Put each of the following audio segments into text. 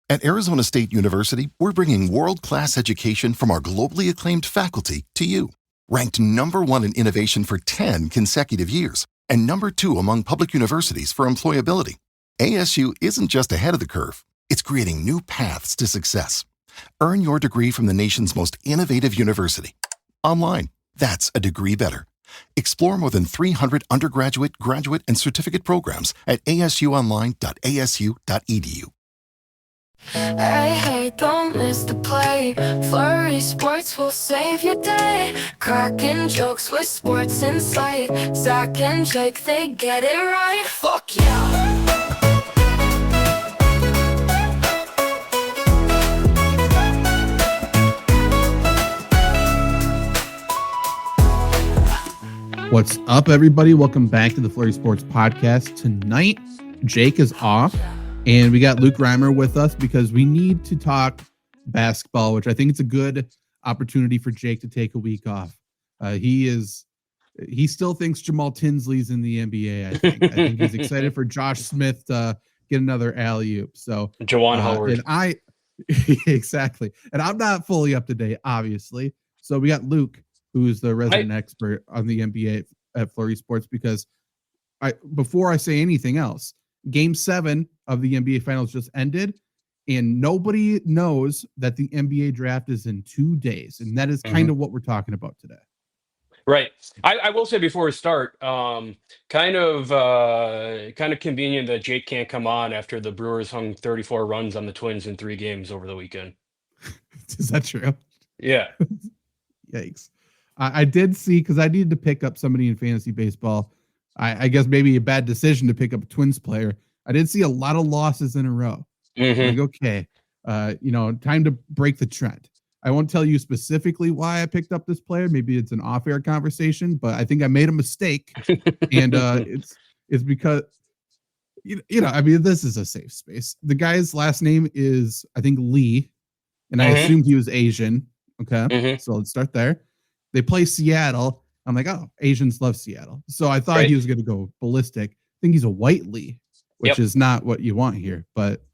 At Arizona State University, we're bringing world-class education from our globally acclaimed faculty to you. Ranked #1 in innovation for 10 consecutive years and #2 among public universities for employability, ASU isn't just ahead of the curve, it's creating new paths to success. Earn your degree from the nation's most innovative university. Online, that's a degree better. Explore more than 300 undergraduate, graduate, and certificate programs at asuonline.asu.edu. Hey, don't miss the play. Flurry Sports will save your day. Cracking jokes with sports insight. Zach and Jake, they get it right. Fuck yeah. What's up, everybody? Welcome back to the Flurry Sports Podcast. Tonight, Jake is off, and we got Luke Reimer with us because we need to talk basketball, which I think it's a good opportunity for Jake to take a week off. He still thinks Jamal Tinsley's in the NBA. I think he's excited for Josh Smith to get another alley-oop. So Juwan Howard. And exactly. And I'm not fully up to date, obviously. So we got Luke, who's the resident expert on the NBA at Flurry Sports, because before I say anything else, Game 7 of the NBA Finals just ended, and nobody knows that the NBA draft is in 2 days, and that is kind of what we're talking about today. Right. I will say before we start, kind of convenient that Jake can't come on after the Brewers hung 34 runs on the Twins in 3 games over the weekend. Is that true? Yeah. Yikes. I did see, because I needed to pick up somebody in fantasy baseball. I guess maybe a bad decision to pick up a Twins player. I did see a lot of losses in a row. Like, okay, time to break the trend. I won't tell you specifically why I picked up this player. Maybe it's an off-air conversation, but I think I made a mistake. And it's because, this is a safe space. The guy's last name is, I think, Lee, and I assumed he was Asian. Okay, so let's start there. They play Seattle. I'm like, oh, Asians love Seattle. So I thought he was going to go ballistic. I think he's a white Lee, which is not what you want here, but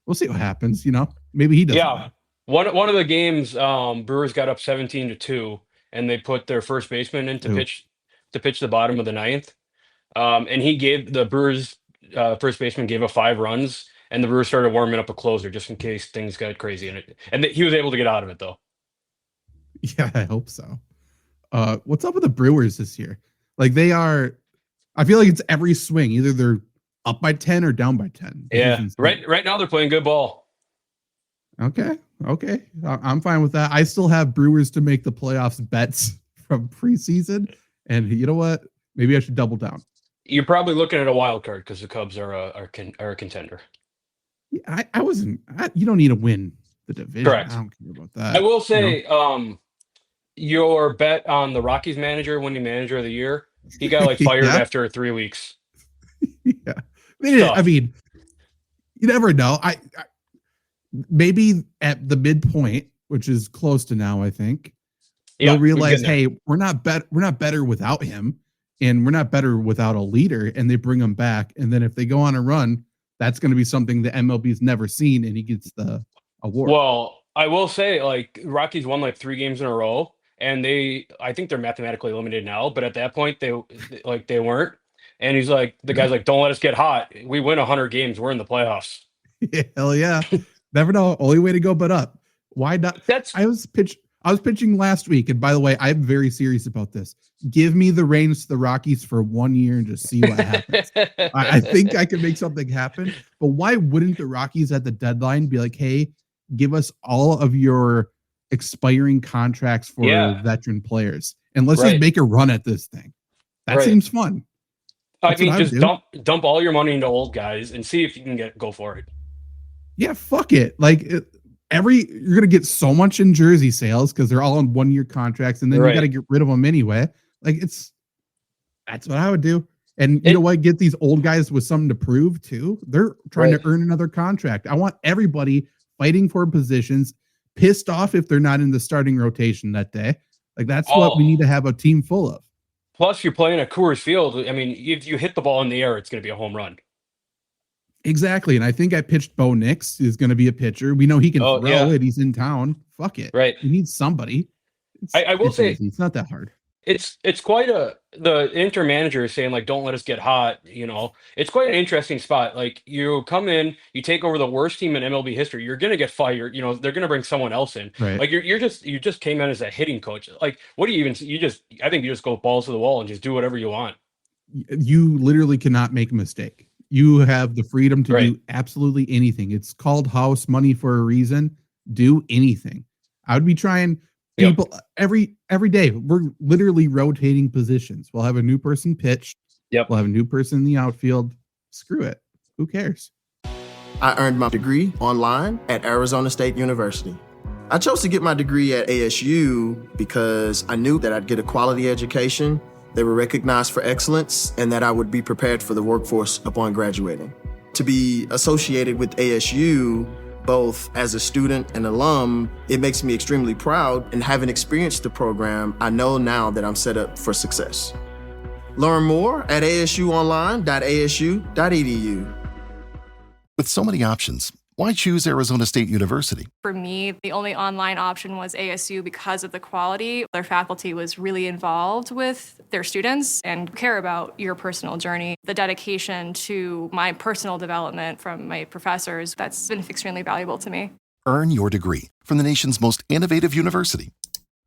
we'll see what happens. Maybe he doesn't. Yeah. One of the games, Brewers got up 17-2, and they put their first baseman in to pitch the bottom of the 9th. And he gave the Brewers first baseman gave up 5 runs, and the Brewers started warming up a closer just in case things got crazy in it. And he was able to get out of it, though. Yeah, I hope so. What's up with the Brewers this year? Like, I feel like it's every swing. Either they're up by 10 or down by 10. Yeah. Right now they're playing good ball. Okay. I'm fine with that. I still have Brewers to make the playoffs bets from preseason. And you know what? Maybe I should double down. You're probably looking at a wild card because the Cubs are a contender. Yeah, I wasn't. You don't need to win the division. Correct. I don't care about that. I will say, your bet on the Rockies winning manager of the year, he got fired after 3 weeks. Yeah. I mean, you never know. I maybe at the midpoint, which is close to now, I think, they'll realize, hey, we're not better without him, and we're not better without a leader, and they bring him back. And then if they go on a run, that's going to be something the MLB's never seen, and he gets the award. Well, I will say, Rockies won 3 games in a row, and I think they're mathematically eliminated now, but at that point they weren't. And he's like, the guy's like, don't let us get hot. We win 100 games. We're in the playoffs. Hell yeah. Never know. Only way to go but up. Why not? I was pitching last week. And by the way, I'm very serious about this. Give me the reins to the Rockies for 1 year and just see what happens. I think I can make something happen. But why wouldn't the Rockies at the deadline be like, hey, give us all of your expiring contracts for veteran players, and let's just make a run at this thing. That seems fun. Just dump all your money into old guys and see if you can go for it. Yeah, fuck it. You're gonna get so much in jersey sales because they're all on 1 year contracts, and then you got to get rid of them anyway. That's what I would do. And you know what? Get these old guys with something to prove too. They're trying to earn another contract. I want everybody fighting for positions, pissed off if they're not in the starting rotation that day. That's what we need to have a team full of. Plus, you're playing at Coors Field. I mean, if you hit the ball in the air, it's going to be a home run. Exactly. And I think I pitched Bo Nix is going to be a pitcher. We know he can throw it. He's in town. Fuck it. Right. We need somebody. I will say easy. It's not that hard. It's quite the inter manager is saying like, don't let us get hot. It's quite an interesting spot. Like you come in, you take over the worst team in MLB history. You're gonna get fired. They're gonna bring someone else in. Right. Like you just came in as a hitting coach. Like what do you even? I think you just go balls to the wall and just do whatever you want. You literally cannot make a mistake. You have the freedom to do absolutely anything. It's called house money for a reason. Do anything. I would be trying. People every day. We're literally rotating positions. We'll have a new person pitch. Yep. We'll have a new person in the outfield. Screw it. Who cares? I earned my degree online at Arizona State University. I chose to get my degree at ASU because I knew that I'd get a quality education, they were recognized for excellence, and that I would be prepared for the workforce upon graduating. To be associated with ASU, both as a student and alum, it makes me extremely proud, and having experienced the program, I know now that I'm set up for success. Learn more at asuonline.asu.edu. With so many options, why choose Arizona State University? For me, the only online option was ASU because of the quality. Their faculty was really involved with their students and care about your personal journey. The dedication to my personal development from my professors, that's been extremely valuable to me. Earn your degree from the nation's most innovative university.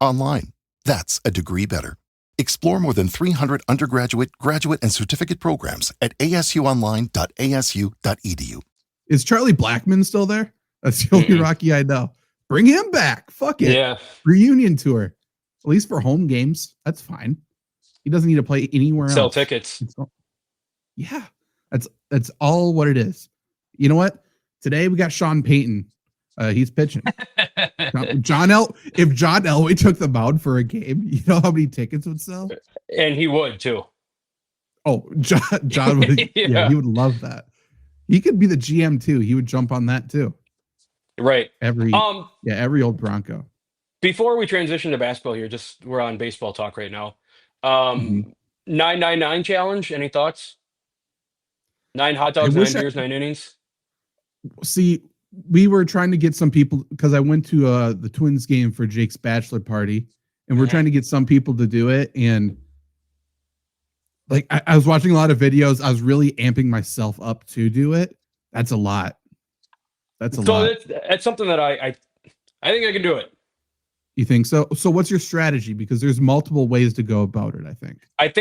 Online. That's a degree better. Explore more than 300 undergraduate, graduate, and certificate programs at asuonline.asu.edu. Is Charlie Blackmon still there? That's the only Rocky I know. Bring him back. Fuck it. Yeah. Reunion tour. At least for home games. That's fine. He doesn't need to play anywhere else. Sell tickets. Yeah. That's all what it is. You know what? Today we got Sean Payton. He's pitching. If John Elway took the mound for a game, you know how many tickets would sell? And he would too. Oh, John would, yeah, he would love that. He could be the GM too. He would jump on that too. Right. Every old Bronco. Before we transition to basketball here, we're on baseball talk right now. 999 challenge. Any thoughts? 9 hot dogs, 9 beers, 9 innings. See, we were trying to get some people because I went to the Twins game for Jake's bachelor party, and we're trying to get some people to do it. And like I was watching a lot of videos. I was really amping myself up to do it. That's a lot. That's something that I think I can do it. You think so? So what's your strategy? Because there's multiple ways to go about it, I think. Let's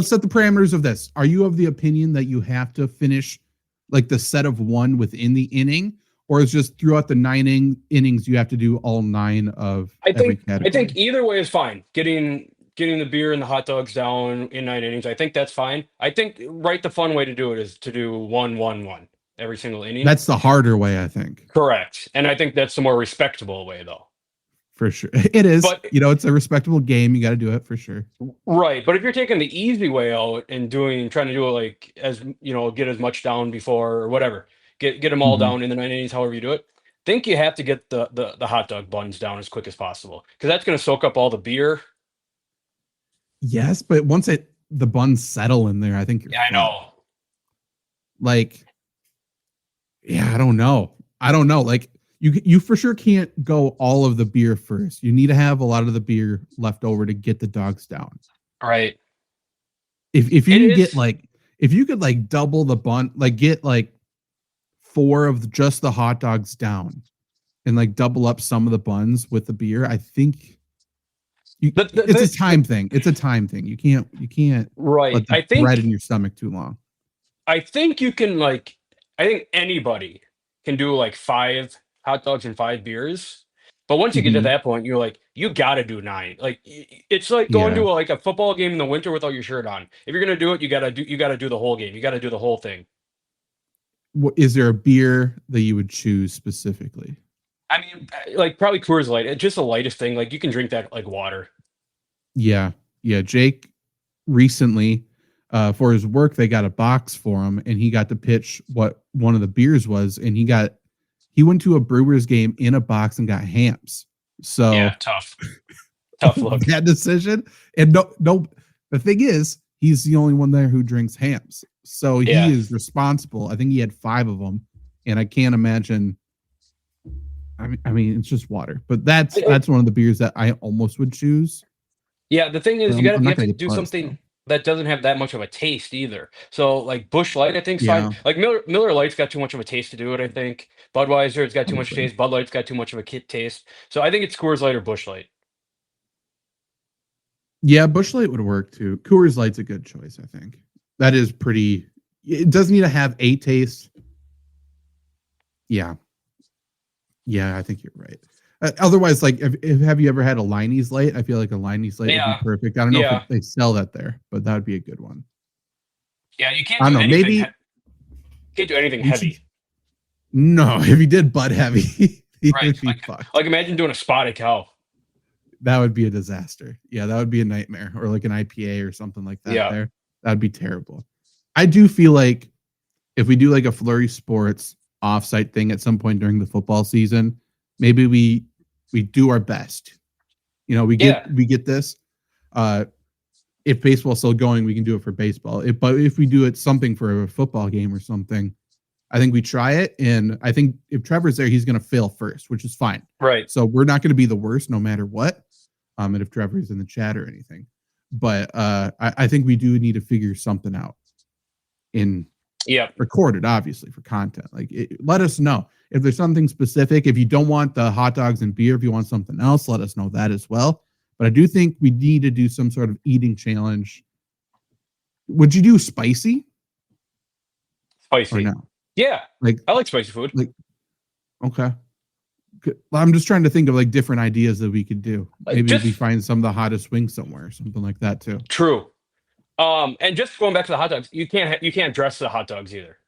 set the parameters of this. Are you of the opinion that you have to finish like the set of 1 within the inning, or is just throughout the 9 innings you have to do all 9 of every category? I think either way is fine. Getting the beer and the hot dogs down in 9 innings, I think that's fine. I think the fun way to do it is to do 1-1-1 every single inning. That's the harder way, I think. Correct. And I think that's the more respectable way, though. For sure. It is. But, it's a respectable game. You got to do it for sure. Right. But if you're taking the easy way out and trying to do it like get as much down before or whatever, get them all down in the 9 innings, however you do it, think you have to get the hot dog buns down as quick as possible because that's going to soak up all the beer. Yes, but once the buns settle in there, I think you're I know. Like, yeah, I don't know. Like, you for sure can't go all of the beer first. You need to have a lot of the beer left over to get the dogs down. Right. If you could like double the bun, like get like 4 of just the hot dogs down and like double up some of the buns with the beer, I think it's a time thing. It's a time thing. You can't right. let the bread in your stomach too long. I think you can I think anybody can do like 5 hot dogs and 5 beers. But once you get to that point, you're like, you got to do 9. Like it's like going to a football game in the winter without your shirt on. If you're going to do it, you got to do the whole game. You got to do the whole thing. Is there a beer that you would choose specifically? I mean, like probably Coors Light. It's just the lightest thing. Like you can drink that like water. Yeah. Jake recently, for his work, they got a box for him, and he got to pitch what one of the beers was, and he went to a Brewers game in a box and got Hams. So yeah, tough look. That decision. And no. The thing is, he's the only one there who drinks Hams. So he is responsible. I think he had 5 of them, and I can't imagine. I mean, it's just water, but that's one of the beers that I almost would choose. Yeah, the thing is, you have to do something that doesn't have that much of a taste either. So like Busch Light, I think is fine. Like Miller Lite's got too much of a taste to do it, I think. Budweiser's got too much taste. Bud Light's got too much of a taste. So I think it's Coors Light or Busch Light. Yeah, Busch Light would work too. Coors Light's a good choice, I think. That is pretty. It doesn't need to have a taste. Yeah. Yeah, I think you're right. Otherwise, like, have you ever had a Liney's Light? I feel like a Liney's Light would be perfect. I don't know if they sell that there, but that would be a good one. Yeah, you can't. I don't know. Maybe can't do anything heavy. No, if you did Bud heavy, right? Like imagine doing a Spotted Cow. That would be a disaster. Yeah, that would be a nightmare. Or like an IPA or something like that. Yeah, that'd be terrible. I do feel like if we do like a Flurry Sports offsite thing at some point during the football season, maybe we do our best. You know, we get this. If baseball's still going, we can do it for baseball. But if we do it something for a football game or something, I think we try it. And I think if Trevor's there, he's going to fail first, which is fine. Right. So we're not going to be the worst no matter what. And if Trevor's in the chat or anything, but I think we do need to figure something out record it, obviously, for content. Like, let us know if there's something specific. If you don't want the hot dogs and beer, if you want something else, let us know that as well. But I do think we need to do some sort of eating challenge. Would you do spicy? Spicy. Or no? Yeah. Like, I like spicy food. Like, okay. I'm just trying to think of like different ideas that we could do. Maybe we find some of the hottest wings somewhere, something like that too. True. And just going back to the hot dogs, you can't dress the hot dogs either.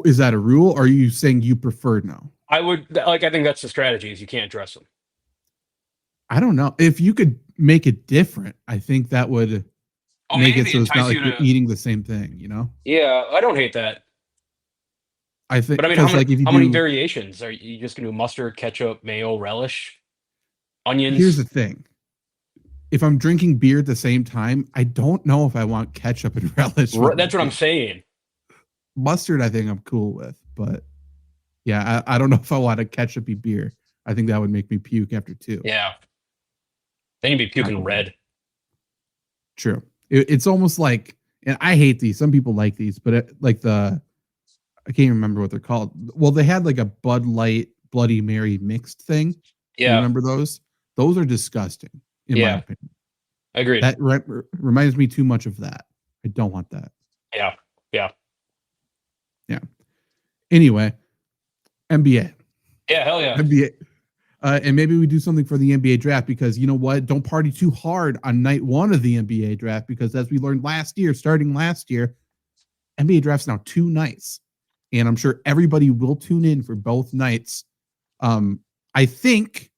Is that a rule? Or are you saying you prefer no? I think that's the strategy, is you can't dress them. I don't know. If you could make it different, I think that would make it so it's not like you're eating the same thing, you know? Yeah, I don't hate that. I think, but I mean, how many variations are you just gonna do? Mustard, ketchup, mayo, relish, onions? Here's the thing: if I'm drinking beer at the same time, I don't know if I want ketchup and relish. That's what I'm saying. Mustard, I think I'm cool with, but yeah, I don't know if I want a ketchupy beer. I think that would make me puke after 2. Yeah, then you'd be puking red. True. It's almost like, and I hate these. Some people like these, but I can't remember what they're called. Well, they had like a Bud Light Bloody Mary mixed thing. Yeah. You remember those? Those are disgusting, in my opinion. Agreed. That reminds me too much of that. I don't want that. Yeah. Anyway, NBA. Yeah, hell yeah. NBA. And maybe we do something for the NBA draft, because you know what? Don't party too hard on night 1 of the NBA draft, because as we learned starting last year, NBA draft's now 2 nights. And I'm sure everybody will tune in for both nights. I think,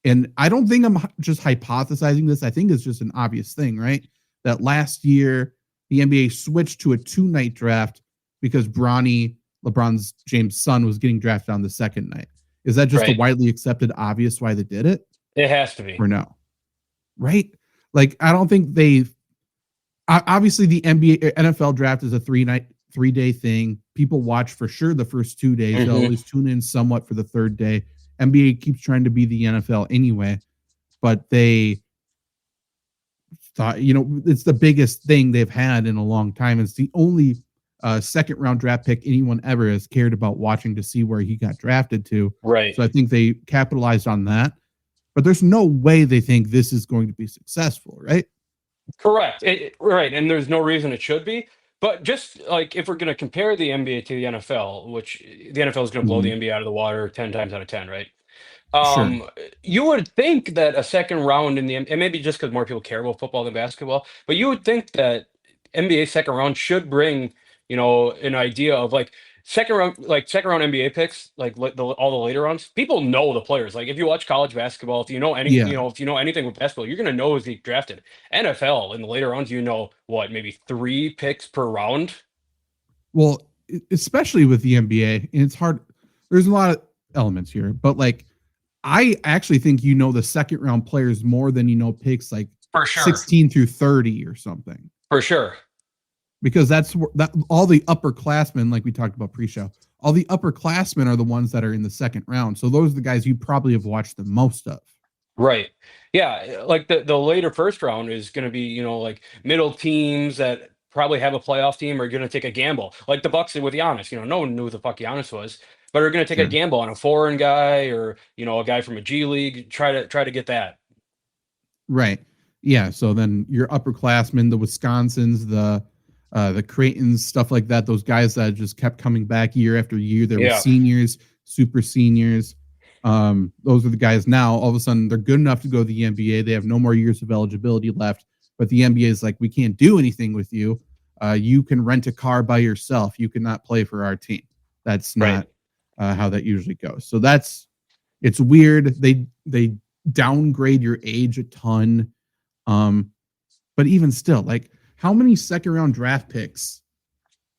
and I don't think I'm just hypothesizing this, I think it's just an obvious thing, right? That last year, the NBA switched to a 2-night draft because LeBron James' son was getting drafted on the second night. Is that just a widely accepted obvious why they did it? It has to be. Or no? Right? Like, I don't think obviously the NFL draft is a 3-day thing. People watch for sure the first 2 days. They'll always tune in somewhat for the third day. NBA keeps trying to be the NFL anyway, but they thought, it's the biggest thing they've had in a long time. It's the only second round draft pick anyone ever has cared about watching to see where he got drafted to. Right. So I think they capitalized on that, but there's no way they think this is going to be successful, right? Correct. Right. And there's no reason it should be. But just like if we're going to compare the NBA to the NFL, which the NFL is going to blow the NBA out of the water 10 times out of 10, right? Sure. You would think that a second round in and maybe just because more people care about football than basketball, but you would think that NBA second round should bring, an idea of like second round NBA picks, like all the later rounds. People know the players. Like if you watch college basketball, if you know if you know anything with basketball, you're going to know who's being drafted. NFL in the later rounds, maybe 3 picks per round. Well, especially with the NBA, and it's hard. There's a lot of elements here, but like I actually think the second round players more than picks like for sure 16 through 30 or something. For sure. because that all the upperclassmen, like we talked about pre-show, all the upperclassmen are the ones that are in the second round. So those are the guys you probably have watched the most of. Right. Yeah, like the later first round is going to be, you know, like middle teams that probably have a playoff team are going to take a gamble. Like the Bucks did with Giannis. You know, no one knew who the fuck Giannis was, but are going to take a Sure. gamble on a foreign guy or, you know, a guy from a G League. Try to get that. Right. Yeah. So then your upperclassmen, the Wisconsins, the Creightons, stuff like that. Those guys that just kept coming back year after year. There were Yeah. seniors, super seniors. Those are the guys now. All of a sudden, they're good enough to go to the NBA. They have no more years of eligibility left. But the NBA is like, we can't do anything with you. You can rent a car by yourself. You cannot play for our team. That's not how that usually goes. So it's weird. They downgrade your age a ton. But even still, like, how many second round draft picks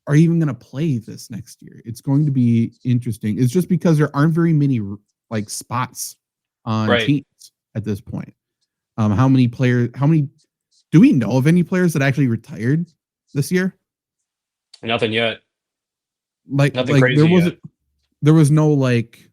are even going to play this next year? It's going to be interesting. It's just because there aren't very many like spots on teams at this point. How many do we know of any players that actually retired this year? Nothing yet. Nothing crazy yet. There was no like,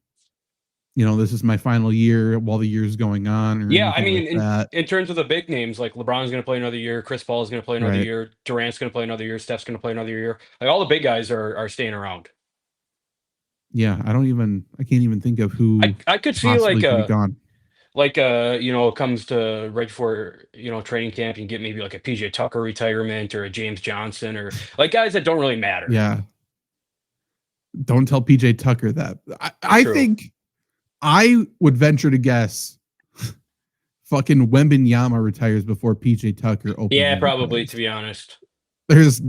you know, this is my final year while the year's going on. Or Yeah, I anything mean, like that. in terms of the big names, like LeBron's going to play another year, Chris Paul is going to play another Right. year, Durant's going to play another year, Steph's going to play another year. Like all the big guys are staying around. Yeah, I can't even think of who I could see possibly like could be gone. you know, it comes to right before, you know, training camp, you can get maybe like a PJ Tucker retirement or a James Johnson or like guys that don't really matter. Yeah. Don't tell PJ Tucker that. I True. think I would venture to guess fucking Wembanyama retires before PJ Tucker opens. Yeah, probably, to be honest. There's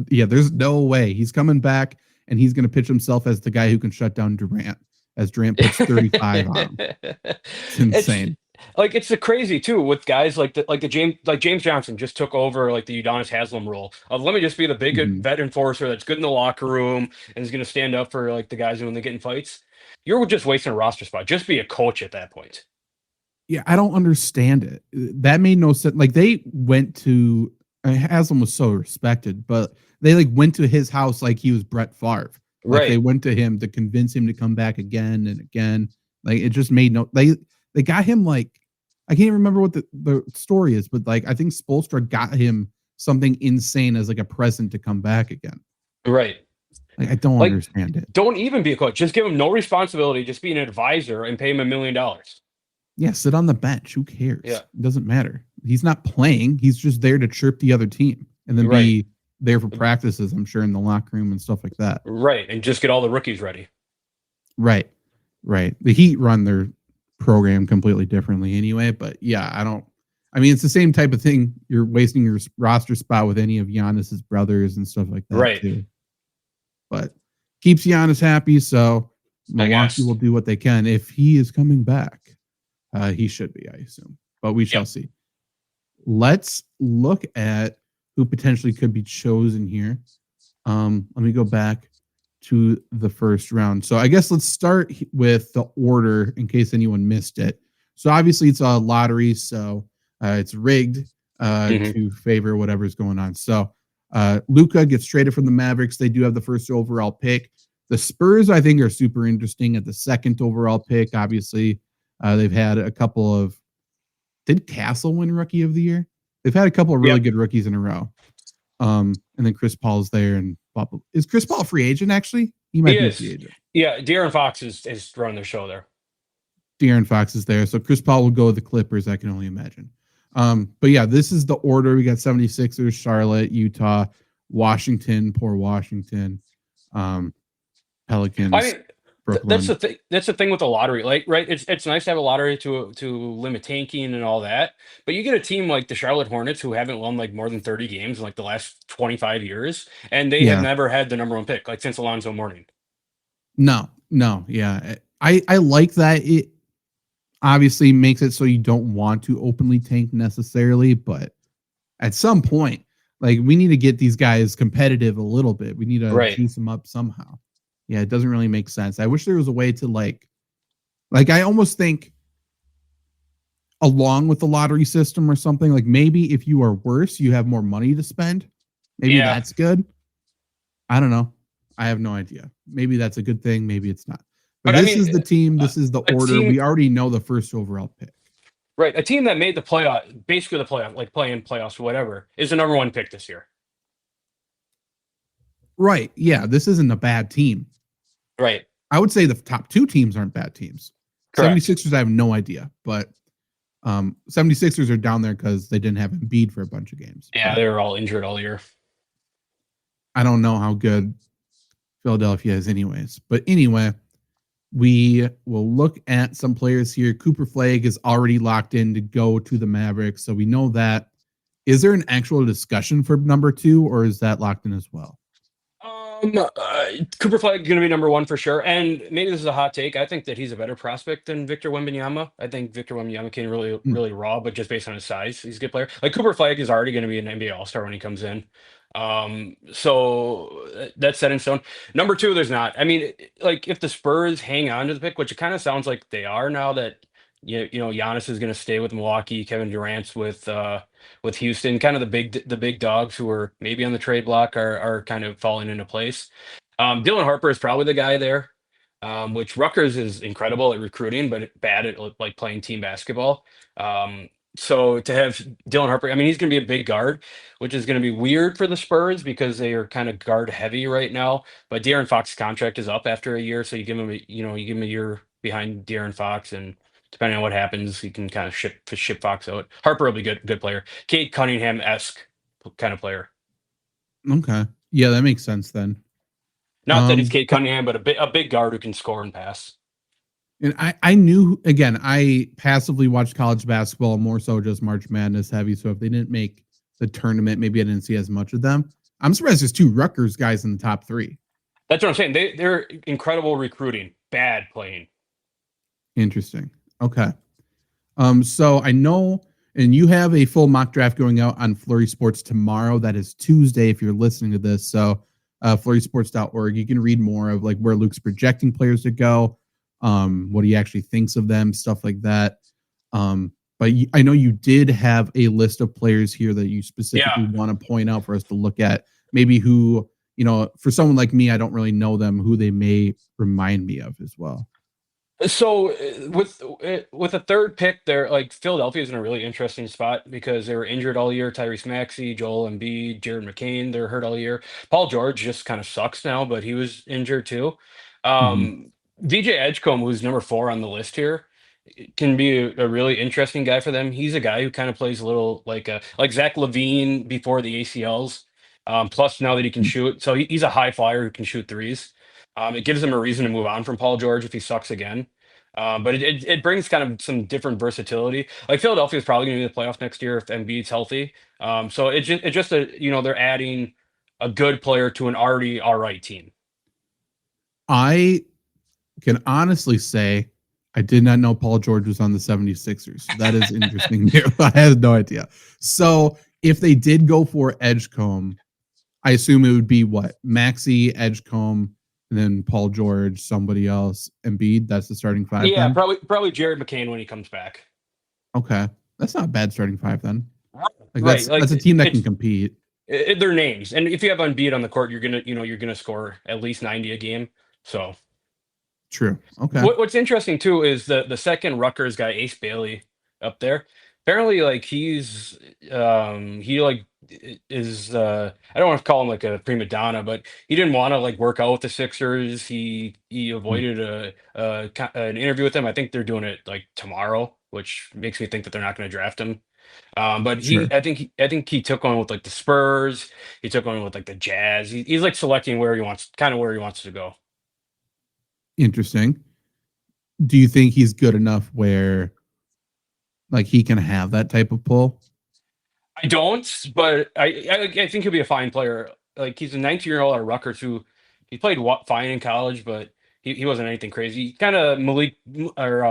no way. He's coming back and he's going to pitch himself as the guy who can shut down Durant as Durant puts 35 on him. It's insane. It's the crazy too with guys like James Johnson just took over like the Udonis Haslem role of let me just be the big vet enforcer that's good in the locker room and is going to stand up for like the guys when they get in fights. You're just wasting a roster spot. Just be a coach at that point. Yeah, I don't understand it. That made no sense. Like they went to Haslam was so respected, but they like went to his house like he was Brett Favre. Like Right. They went to him to convince him to come back again and again. Like it just made no. They got him like I can't even remember what the story is, but like I think Spoelstra got him something insane as like a present to come back again. Right. Like I don't understand it. Don't even be a coach. Just give him no responsibility. Just be an advisor and pay him $1 million. Yeah, sit on the bench. Who cares? Yeah. It doesn't matter. He's not playing. He's just there to chirp the other team and then be there for practices, I'm sure, in the locker room and stuff like that. Right. And just get all the rookies ready. Right. The Heat run their program completely differently anyway. But yeah, I mean, it's the same type of thing. You're wasting your roster spot with any of Giannis's brothers and stuff like that too. But keeps Giannis happy, so Milwaukee will do what they can. If he is coming back, he should be, I assume. But we shall see. Let's look at who potentially could be chosen here. Let me go back to the first round. So I guess let's start with the order in case anyone missed it. So obviously it's a lottery, so it's rigged to favor whatever's going on. So Luka gets traded from the Mavericks. They do have the first overall pick. The Spurs, I think, are super interesting at the second overall pick. Obviously, they've had a couple of. Did Castle win Rookie of the Year? They've had a couple of really good rookies in a row. And then Chris Paul's there. And is Chris Paul a free agent, actually? He might be a free agent. Yeah, De'Aaron Fox is running their show there. De'Aaron Fox is there. So Chris Paul will go with the Clippers, I can only imagine. But yeah, this is the order. We got 76ers, Charlotte, Utah, Washington, poor Washington, Pelicans. I mean, Brooklyn. that's the thing. That's the thing with the lottery. Like, right? It's nice to have a lottery to limit tanking and all that. But you get a team like the Charlotte Hornets who haven't won like more than 30 games in like the last 25 years, and they have never had the number one pick like since Alonzo Mourning. No, yeah, I like that. It obviously makes it so you don't want to openly tank necessarily, but at some point, like we need to get these guys competitive a little bit. We need to juice them up somehow. Yeah, it doesn't really make sense. I wish there was a way to like I almost think along with the lottery system or something, like maybe if you are worse, you have more money to spend. Maybe that's good. I don't know. I have no idea. Maybe that's a good thing. Maybe it's not. But But I this mean, is the team. This is the a order. team, We already know the first overall pick. right? A team that made the playoff, basically the playoff, like playing playoffs or whatever, is the number one pick this year. Right. Yeah. This isn't a bad team. Right. I would say the top two teams aren't bad teams. Correct. 76ers, I have no idea. But 76ers are down there because they didn't have Embiid for a bunch of games. Yeah, But they were all injured all year. I don't know how good Philadelphia is anyways. But anyway, we will look at some players here. Cooper Flagg is already locked in to go to the Mavericks. So we know that. Is there an actual discussion for number 2, or is that locked in as well? Cooper Flagg going to be number 1 for sure. And maybe this is a hot take. I think that he's a better prospect than Victor Wembanyama. I think Victor Wembanyama came really raw, but just based on his size, he's a good player. Like Cooper Flagg is already going to be an NBA All-Star when he comes in. So that's set in stone. Number 2, there's not. I mean, like if the Spurs hang on to the pick, which it kind of sounds like they are now that you know Giannis is going to stay with Milwaukee, Kevin Durant's with Houston, kind of the big dogs who are maybe on the trade block are kind of falling into place. Dylan Harper is probably the guy there, which Rutgers is incredible at recruiting, but bad at like playing team basketball. So to have Dylan Harper, I mean, he's going to be a big guard, which is going to be weird for the Spurs because they are kind of guard heavy right now. But De'Aaron Fox's contract is up after a year, so you give him a year behind De'Aaron Fox, and depending on what happens, you can kind of ship Fox out. Harper will be good player, Cade Cunningham-esque kind of player. Okay, yeah, that makes sense then. Not that he's Cade Cunningham, but a big guard who can score and pass. And I knew, again, I passively watched college basketball, more so just March Madness heavy. So if they didn't make the tournament, maybe I didn't see as much of them. I'm surprised there's 2 Rutgers guys in the top 3. That's what I'm saying. They're incredible recruiting, bad playing. Interesting. Okay. So I know, and you have a full mock draft going out on Flurry Sports tomorrow. That is Tuesday if you're listening to this. So flurrysports.org, you can read more of like where Luke's projecting players to go. What he actually thinks of them, stuff like that. But I know you did have a list of players here that you specifically want to point out for us to look at. Maybe who, for someone like me, I don't really know them, who they may remind me of as well. So with a third pick, they're like Philadelphia is in a really interesting spot because they were injured all year. Tyrese Maxey, Joel Embiid, Jared McCain, they're hurt all year. Paul George just kind of sucks now, but he was injured too. DJ Edgecombe, who's number 4 on the list here, can be a really interesting guy for them. He's a guy who kind of plays a little like Zach LaVine before the ACLs. Plus now that he can shoot, so he's a high flyer who can shoot threes. It gives him a reason to move on from Paul George if he sucks again. But it brings kind of some different versatility. Like Philadelphia is probably going to be in the playoff next year if Embiid's healthy. So it's just they're adding a good player to an already all right team. I can honestly say I did not know Paul George was on the 76ers. That is interesting. I had no idea. So if they did go for Edgecombe, I assume it would be what? Maxey, Edgecombe, and then Paul George, somebody else, Embiid. That's the starting 5. Yeah, then? probably Jared McCain when he comes back. Okay, that's not a bad starting 5 then. Like right, that's a team that can compete. Their names, and if you have Embiid on the court, you're gonna score at least 90 a game. So true. Okay. What's interesting too is the second Rutgers guy, Ace Bailey, up there. Apparently, like he's he like is I don't want to call him like a prima donna, but he didn't want to like work out with the Sixers. He avoided an interview with them. I think they're doing it like tomorrow, which makes me think that they're not going to draft him. But Sure. I think he took one with like the Spurs. He took one with like the Jazz. He's like selecting where he wants to go. Interesting. Do you think he's good enough where like he can have that type of pull? I don't, but I think he'll be a fine player. Like he's a 19-year-old at Rutgers who he played fine in college, but he wasn't anything crazy. Kind of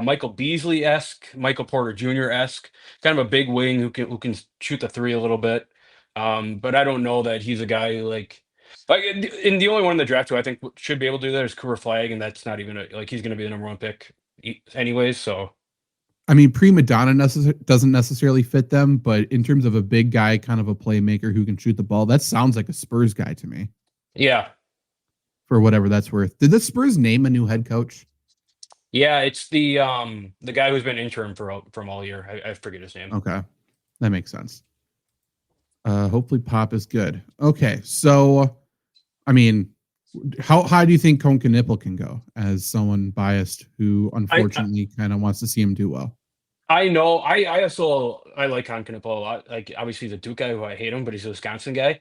Michael Beasley-esque, Michael Porter Jr.-esque, kind of a big wing who can shoot the 3 a little bit. But I don't know that he's a guy who and the only one in the draft who I think should be able to do that is Cooper Flagg, and that's not even he's going to be the number 1 pick anyways. So. I mean, prima donna doesn't necessarily fit them, but in terms of a big guy, kind of a playmaker who can shoot the ball, that sounds like a Spurs guy to me. Yeah, for whatever that's worth. Did the Spurs name a new head coach? Yeah, it's the guy who's been interim from all year. I forget his name. Okay, that makes sense. Hopefully Pop is good. Okay, so I mean, how high do you think Cone Knippel can go as someone biased who unfortunately kind of wants to see him do well? I know. I also like Con Knippel a lot. Like obviously he's a Duke guy who I hate him, but he's a Wisconsin guy.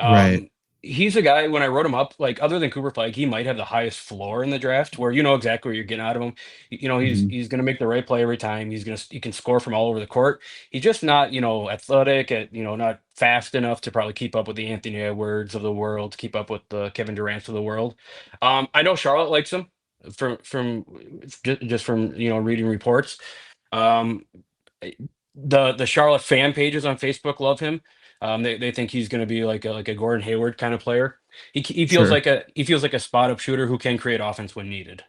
Right. He's a guy when I wrote him up, like other than Cooper Flag, he might have the highest floor in the draft where you know exactly what you're getting out of him. You know, Mhm. he's gonna make the right play every time. He can score from all over the court. He's just not, athletic not fast enough to probably keep up with the Anthony Edwards of the world, to keep up with the Kevin Durant's of the world. I know Charlotte likes him from just from reading reports. Um, the Charlotte fan pages on Facebook love him. They think he's going to be like a Gordon Hayward kind of player. He feels Sure. like a spot up shooter who can create offense when needed.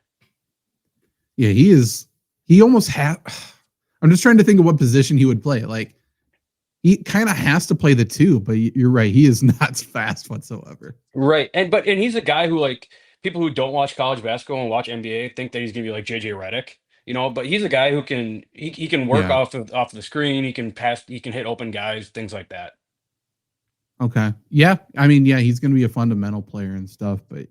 Yeah, he is. He almost had. I'm just trying to think of what position he would play. Like he kind of has to play the two, but you're right. He is not fast whatsoever. Right, and he's a guy who like people who don't watch college basketball and watch NBA think that he's going to be like JJ Redick. But he's a guy who can he can work Yeah. off the screen. He can pass. He can hit open guys. Things like that. Okay. Yeah. I mean, yeah, he's going to be a fundamental player and stuff, but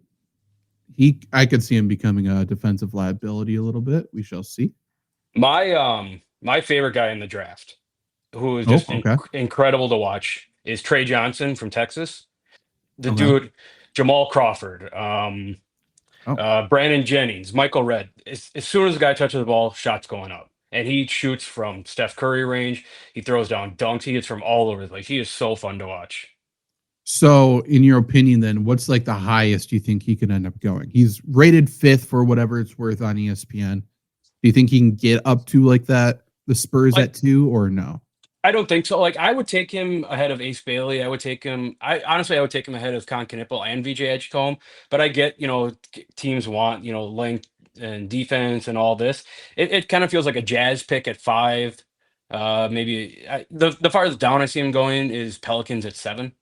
I could see him becoming a defensive liability a little bit. We shall see. My favorite guy in the draft, who is just okay. incredible to watch, is Trey Johnson from Texas. The Okay. dude, Jamal Crawford, Oh. Brandon Jennings, Michael Redd. As soon as the guy touches the ball, shots going up. And he shoots from Steph Curry range. He throws down dunks. He hits from all over the place. He is so fun to watch. So, in your opinion, then, what's like the highest you think he could end up going? He's rated 5th for whatever it's worth on ESPN. Do you think he can get up to like that, the Spurs at 2, or no? I don't think so. Like, I would take him ahead of Ace Bailey. I would take him. I would take him ahead of Con Knippel and VJ Edgecombe. But I get, teams want, length and defense and all this. It kind of feels like a Jazz pick at 5. Maybe the farthest down I see him going is Pelicans at 7.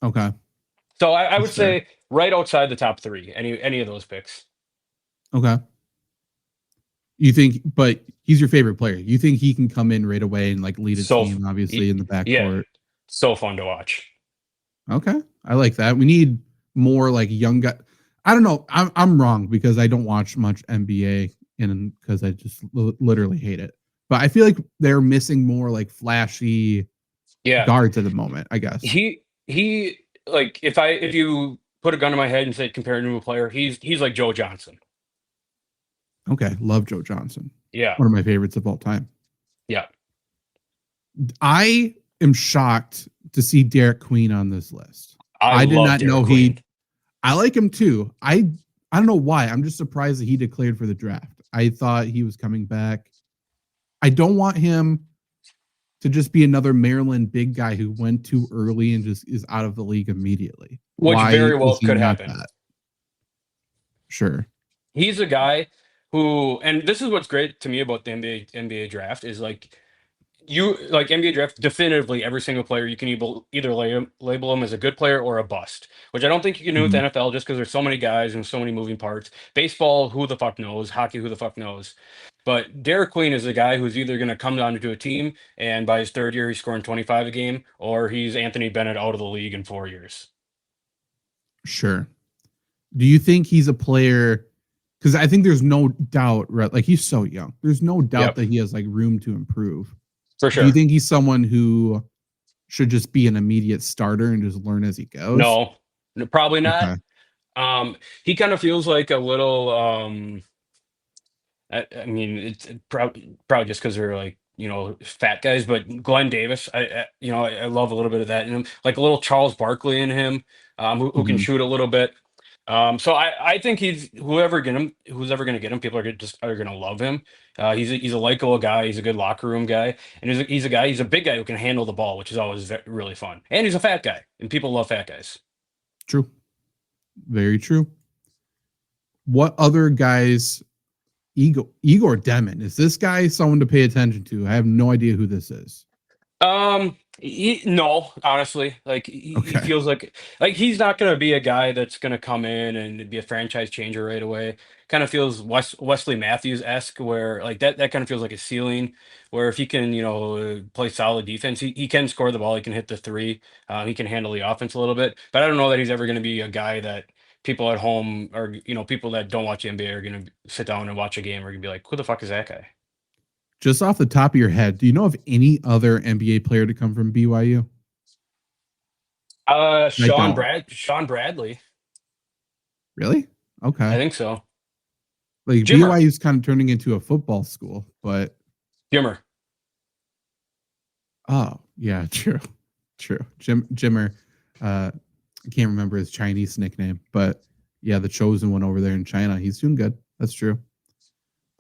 Okay. So I would That's fair. say right outside the top 3. Any of those picks. Okay. You think, but he's your favorite player. You think he can come in right away and like lead a team, obviously, in the backcourt? Yeah, so fun to watch. Okay, I like that. We need more like young guys. I don't know. I'm wrong because I don't watch much NBA and because I just literally hate it. But I feel like they're missing more like flashy guards at the moment, I guess. He like if you put a gun to my head and say compare him to a player, he's like Joe Johnson. Okay, love Joe Johnson. Yeah. One of my favorites of all time. Yeah. I am shocked to see Derek Queen on this list. I did not know I like him too. I don't know why. I'm just surprised that he declared for the draft. I thought he was coming back. I don't want him to just be another Maryland big guy who went too early and just is out of the league immediately. Which very well could happen. Sure. He's a guy who, and this is what's great to me about the NBA draft is like NBA draft, definitively every single player you can either label him as a good player or a bust, which I don't think you can do with NFL just because there's so many guys and so many moving parts. Baseball, who the fuck knows? Hockey, who the fuck knows? But Derek Queen is a guy who's either going to come down to a team and by his 3rd year he's scoring 25 a game, or he's Anthony Bennett out of the league in 4 years. Sure. Do you think he's a player? Because I think there's no doubt, right? Like he's so young. There's no doubt that he has like room to improve. For sure. Do you think he's someone who should just be an immediate starter and just learn as he goes? No, probably not. Okay. He kind of feels like a little. I mean, it's probably just because they're like fat guys, but Glenn Davis, I love a little bit of that in him, like a little Charles Barkley in him, who can shoot a little bit. So I think who's ever going to get him, people are going to love him. He's a likable guy. He's a good locker room guy, and he's a big guy who can handle the ball, which is always really fun. And he's a fat guy, and people love fat guys. True, very true. What other guys? Igor Demon, is this guy someone to pay attention to? I have no idea who this is. No, honestly, like he Okay. feels like he's not going to be a guy that's going to come in and be a franchise changer right away. Kind of feels Wesley Matthews esque, where like that kind of feels like a ceiling. Where if he can, play solid defense, he can score the ball, he can hit the three, he can handle the offense a little bit. But I don't know that he's ever going to be a guy that people at home or people that don't watch the NBA are going to sit down and watch a game or gonna be like, who the fuck is that guy? Just off the top of your head, do you know of any other NBA player to come from BYU? I don't. Sean Bradley, Really? I Okay. think so. Like Jimmer, BYU is kind of turning into a football school, but Jimmer. oh yeah, true, true. Jimmer, I can't remember his Chinese nickname, but yeah, the chosen one over there in China. He's doing good. That's true.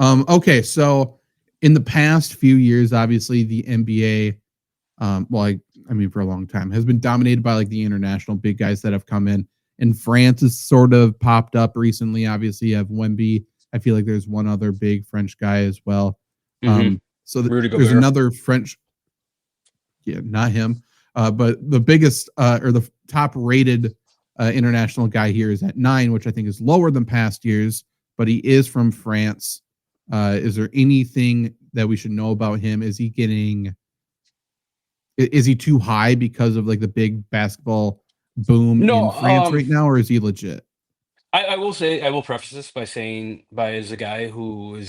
Okay, so in the past few years, obviously the NBA, I mean, for a long time, has been dominated by like the international big guys that have come in. And France has sort of popped up recently. Obviously, you have Wemby. I feel like there's one other big French guy as well. Hmm. Rudy There's Gobert. another French, yeah, not him, but the biggest or the top rated international guy here is at 9, which I think is lower than past years, but he is from France. Is there anything that we should know about him? Is he too high because of like the big basketball boom No, in France right now, or is he legit? I will say I will preface this by saying by as a guy who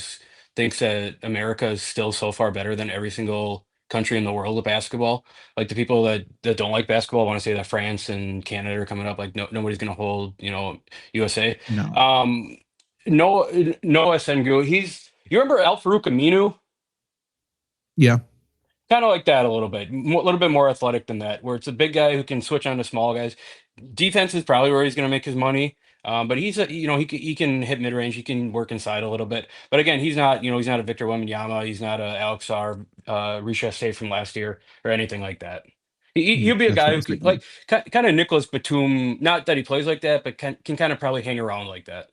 thinks that America is still so far better than every single country in the world of basketball. Like the people that don't like basketball want to say that France and Canada are coming up. Like nobody's gonna hold USA. No. Um, no Noah Sengun. You remember Al Farouk Aminu? Yeah. Kind of like that a little bit, a little bit more athletic than that, where it's a big guy who can switch on to small guys. Defense is probably where he's going to make his money. But he can hit mid range. He can work inside a little bit. But again, he's not a Victor Wembanyama. He's not a Alex R. Risha Stay from last year or anything like that. He'll be a That's what guy I who was could, thinking. like kind of Nicholas Batum. Not that he plays like that, but can kind of probably hang around like that.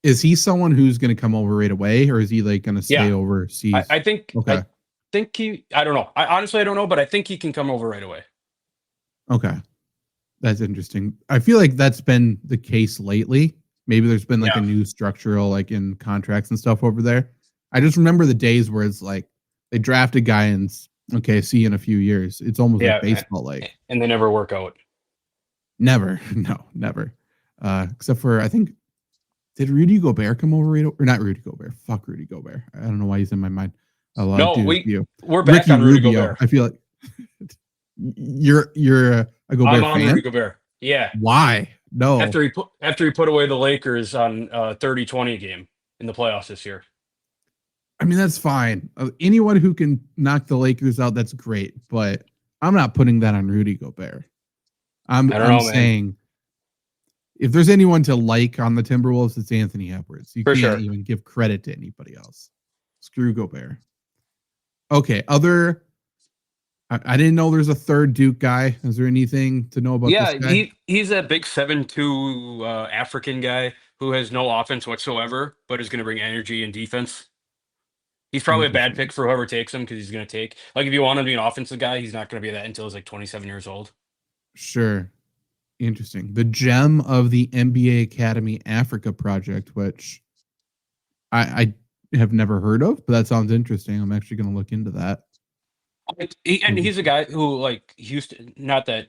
Is he someone who's going to come over right away, or is he like going to Yeah, stay overseas? I think Okay. I don't know. I honestly I don't know, but I think he can come over right away. Okay. That's interesting. I feel like that's been the case lately. Maybe there's been like a Yeah. new structural like in contracts and stuff over there. I just remember the days where it's like they draft a guy and okay, see you in a few years. It's almost like Yeah, baseball like. and they never work out. Never. No, never. Except for I think did Rudy Gobert come over or not Rudy Gobert? Fuck Rudy Gobert. I don't know why he's in my mind. No, Dude, you. we're back Ricky on Rudy Rubio. Gobert. I feel like you're a Gobert I'm on fan. Rudy Gobert. Yeah. Why? No. After he put away the Lakers on 30-20 game in the playoffs this year. I mean, that's fine. Anyone who can knock the Lakers out, that's great. But I'm not putting that on Rudy Gobert. I'm saying if there's anyone to like on the Timberwolves, it's Anthony Edwards. You can't even give credit to anybody else. Screw Gobert. Okay, I didn't know there's a third Duke guy. Is there anything to know about this guy? Yeah, he's a big 7'2" African guy who has no offense whatsoever, but is going to bring energy and defense. He's probably a bad pick for whoever takes him because he's going to take, like, if you want him to be an offensive guy, he's not going to be that until he's like 27 years old. Sure. Interesting. The gem of the NBA Academy Africa project, which I have never heard of, but that sounds interesting. I'm actually going to look into that. He's a guy who, like, Houston, not that,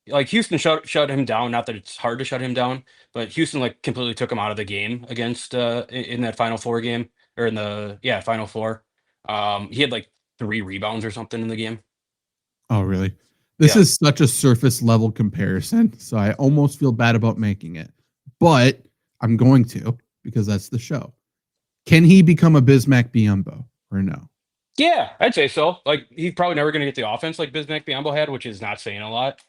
like, Houston shut him down. Not that it's hard to shut him down, but Houston, like, completely took him out of the game against in that Final Four game, or in the Final Four. He had like 3 rebounds or something in the game. Oh, really? This is such a surface level comparison, so I almost feel bad about making it, but I'm going to because that's the show. Can he become a Bismack Biyombo or no? Yeah, I'd say so. Like, he's probably never going to get the offense like Bismack Biyombo had, which is not saying a lot.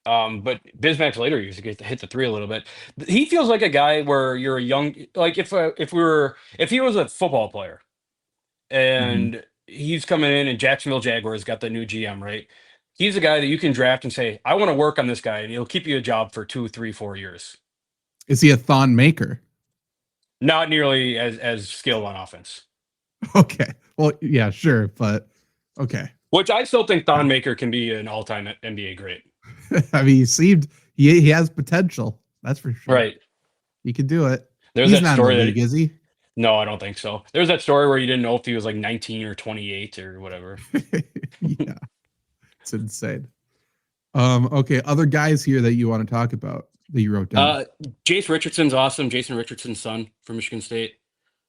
But Bismack's later used to get to hit the 3 a little bit. He feels like a guy where you're a young, like if he was a football player and he's coming in and Jacksonville Jaguars got the new GM, right? He's a guy that you can draft and say, I want to work on this guy, and he'll keep you a job for 2, 3, 4 years. Is he a Thon Maker? Not nearly as skilled on offense. Okay. Well, yeah, sure, but okay. Which I still think Thon Maker can be an all-time NBA great. I mean, he has potential. That's for sure. Right. He could do it. There's He's that not story in the that league, is he? No, I don't think so. There's that story where you didn't know if he was like 19 or 28 or whatever. Yeah. It's insane. Okay, other guys here that you want to talk about that you wrote down. Jace Richardson's awesome. Jason Richardson's son from Michigan State.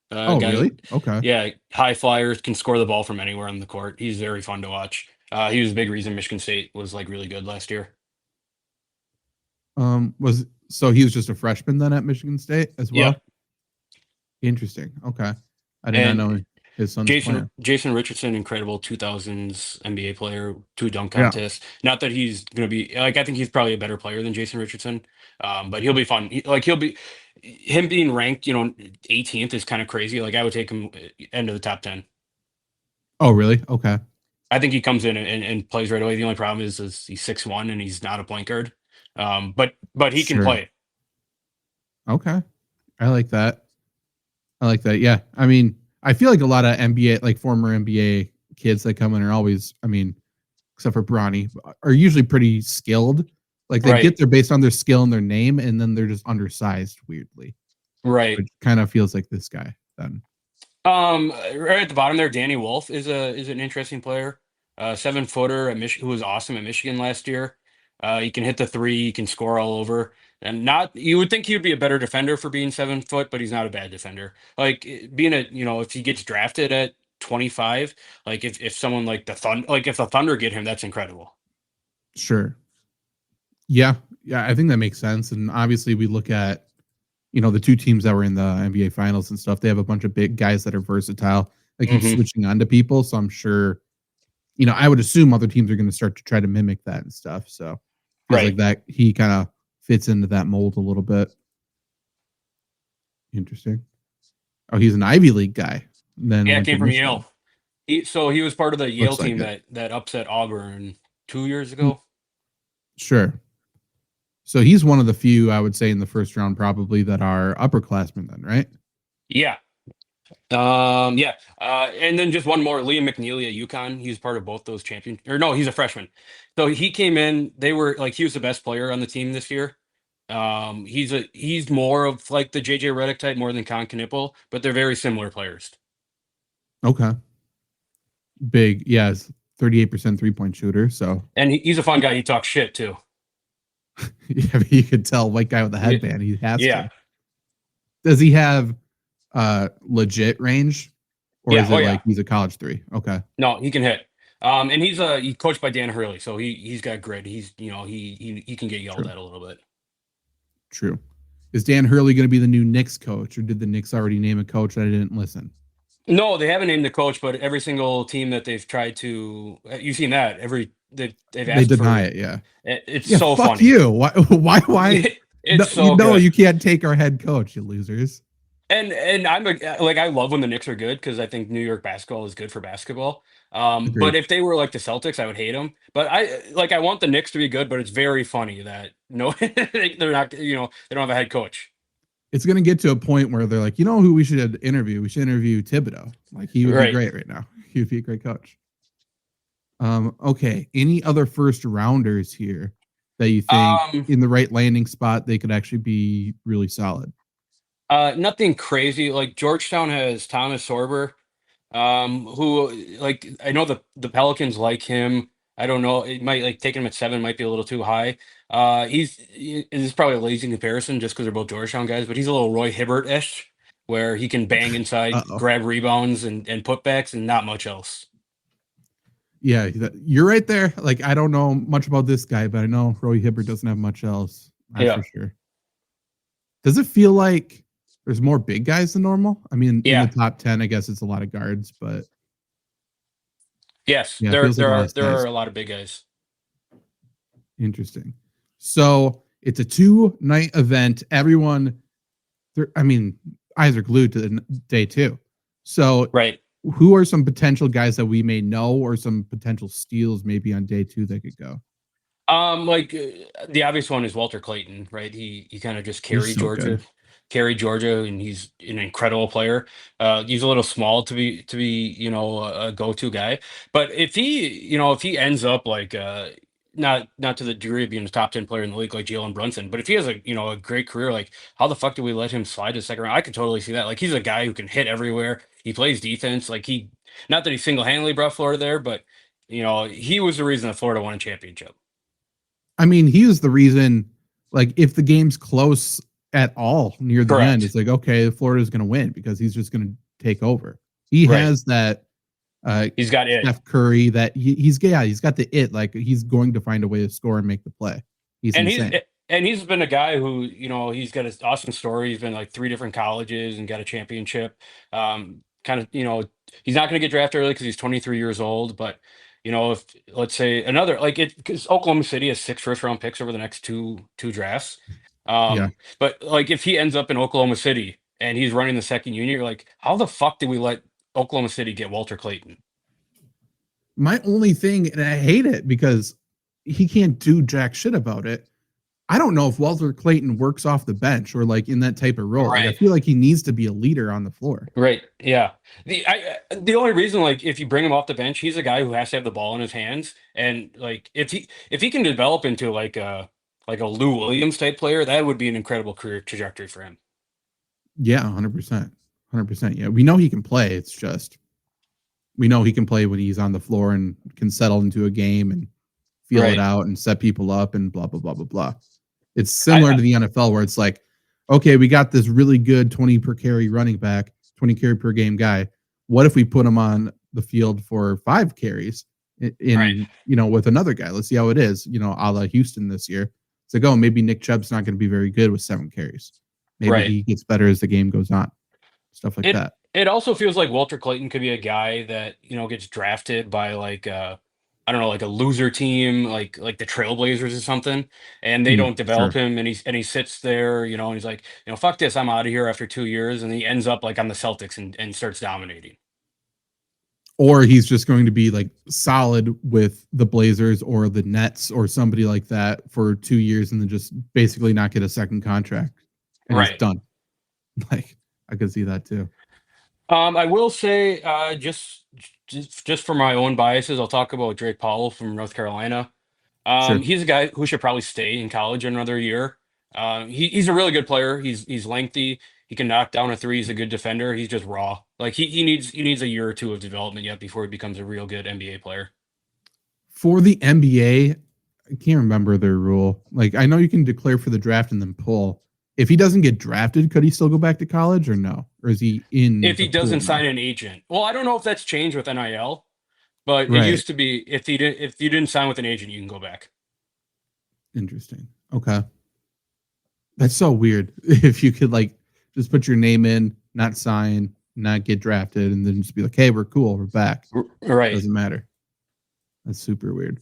Really? Okay. Yeah, high flyers, can score the ball from anywhere on the court. He's very fun to watch. He was a big reason Michigan State was like really good last year. So he was just a freshman then at Michigan State as well? Yeah. Interesting. Okay. I did not know his son's playing. Jason Richardson, incredible 2000s NBA player, 2 dunk contests. Yeah. Not that he's going to be like, I think he's probably a better player than Jason Richardson, but he'll be fun. Him being ranked, 18th is kind of crazy. Like I would take him into the top 10. Oh, really? Okay. I think he comes in and plays right away. The only problem is he's 6'1" and he's not a point guard. But he can play. Okay. I like that. Yeah. I mean, I feel like a lot of NBA, like former NBA kids that come in are always, I mean, except for Bronny, are usually pretty skilled. Like they get there based on their skill and their name, and then they're just undersized weirdly. Right. Which kind of feels like this guy then. Right at the bottom there, Danny Wolf is an interesting player. 7-footer who was awesome at Michigan last year. He can hit the 3, he can score all over. And you would think he would be a better defender for being 7 foot, but he's not a bad defender. Like being if he gets drafted at 25, like if someone like if the Thunder get him, that's incredible. Sure. Yeah, I think that makes sense. And obviously we look at, the 2 teams that were in the NBA finals and stuff, they have a bunch of big guys that are versatile. They keep switching on to people. So I'm sure, I would assume other teams are going to start to try to mimic that and stuff. So feels like that he kind of fits into that mold a little bit. Interesting. Oh, he's an Ivy League guy. Then came from Yale. He was part of the Yale team that upset Auburn 2 years ago. Sure. So he's one of the few, I would say, in the first round probably that are upperclassmen then, right? Yeah. And then just one more, Liam McNeely at UConn. He's part of both those champions. Or no, he's a freshman. So he came in. They were he was the best player on the team this year. He's more of like the JJ Redick type more than Con Knippel, but they're very similar players. Okay. Big, 38% 3-point shooter. So and he's a fun guy. He talks shit too. Yeah, you could tell white guy with a headband. He has to. Does he have legit range, or is it he's a college 3? Okay. No, he can hit. And he's coached by Dan Hurley, so he's got grit. He's he can get yelled at a little bit. True. Is Dan Hurley going to be the new Knicks coach, or did the Knicks already name a coach that I didn't listen? No, they haven't named the coach, but every single team that they've tried to, you've seen that they've asked they deny it. Yeah, it's so fuck funny. You. Why? It's so good. You can't take our head coach, you losers. And I love when the Knicks are good because I think New York basketball is good for basketball. But if they were like the Celtics, I would hate them. But I want the Knicks to be good, but it's very funny that they're not. They don't have a head coach. It's going to get to a point where they're like, who we should interview? We should interview Thibodeau. Like he would be great right now. He would be a great coach. Okay. Any other first rounders here that you think in the right landing spot they could actually be really solid? Nothing crazy. Like Georgetown has Thomas Sorber, who I know the Pelicans like him. I don't know. It might taking him at 7 might be a little too high. This is probably a lazy comparison just because they're both Georgetown guys, but he's a little Roy Hibbert-ish where he can bang inside, grab rebounds and putbacks and not much else. Yeah, you're right there. Like, I don't know much about this guy, but I know Roy Hibbert doesn't have much else. For sure. Does it feel like there's more big guys than normal? I mean, in the top 10, I guess it's a lot of guards, but yes, there are a lot of big guys. Interesting. So it's a 2-night event. Everyone, eyes are glued to the day 2. So who are some potential guys that we may know, or some potential steals maybe on day 2 that could go? The obvious one is Walter Clayton, right? He kind of just carried Georgia. carry Georgia, and he's an incredible player. He's a little small to be a go-to guy, but if he ends up like not to the degree of being a top 10 player in the league like Jalen Brunson, but if he has a great career, like how the fuck do we let him slide to the second round? I could totally see that. Like he's a guy who can hit everywhere. He plays defense. Like not that he single-handedly brought Florida there, but he was the reason that Florida won a championship. I mean, he is the reason. Like, if the game's close at all near the Correct. end, it's like, okay, Florida's going to win because he's just going to take over. He has that. He's got it. Steph Curry. That he's got the it. Like he's going to find a way to score and make the play. He's insane. He's been a guy who he's got an awesome story. He's been like 3 different colleges and got a championship. Kind of he's not going to get drafted early because he's 23 years old, but. If let's say another because Oklahoma City has 6 first-round picks over the next two drafts. But like if he ends up in Oklahoma City and he's running the second unit, you're like, how the fuck did we let Oklahoma City get Walter Clayton? My only thing, and I hate it because he can't do jack shit about it. I don't know if Walter Clayton works off the bench or like in that type of role. Right. Like, I feel like he needs to be a leader on the floor. Right. Yeah. The only reason, like, if you bring him off the bench, he's a guy who has to have the ball in his hands, and like if he can develop into like a Lou Williams type player, that would be an incredible career trajectory for him. Yeah, 100%. 100%. Yeah, we know he can play. It's just we know he can play when he's on the floor and can settle into a game and feel it out and set people up and blah blah blah blah blah. It's similar to the NFL where it's like, okay, we got this really good 20 per carry running back, 20 carry per game guy. What if we put him on the field for 5 carries with another guy? Let's see how it is, a la Houston this year. It's like, oh, maybe Nick Chubb's not going to be very good with 7 carries. Maybe he gets better as the game goes on. Stuff like that. It also feels like Walter Clayton could be a guy that, gets drafted by like I don't know, like a loser team, like the Trailblazers or something, and they don't develop him, and he sits there, and he's like, fuck this, I'm out of here after 2 years, and he ends up like on the Celtics and starts dominating. Or he's just going to be like solid with the Blazers or the Nets or somebody like that for 2 years and then just basically not get a second contract. And he's done. Like, I could see that too. I will say, just for my own biases, I'll talk about Drake Powell from North Carolina. He's a guy who should probably stay in college another year. He's a really good player. He's lengthy. He can knock down a 3. He's a good defender. He's just raw. Like he needs a year or 2 of development yet before he becomes a real good NBA player. For the NBA, I can't remember their rule. Like I know you can declare for the draft and then pull. If he doesn't get drafted, could he still go back to college or no? Or is he in? If he doesn't sign an agent. Well, I don't know if that's changed with NIL, but it used to be if you didn't sign with an agent, you can go back. Interesting. Okay. That's so weird. If you could like just put your name in, not sign, not get drafted, and then just be like, hey, we're cool, we're back. Right. Doesn't matter. That's super weird.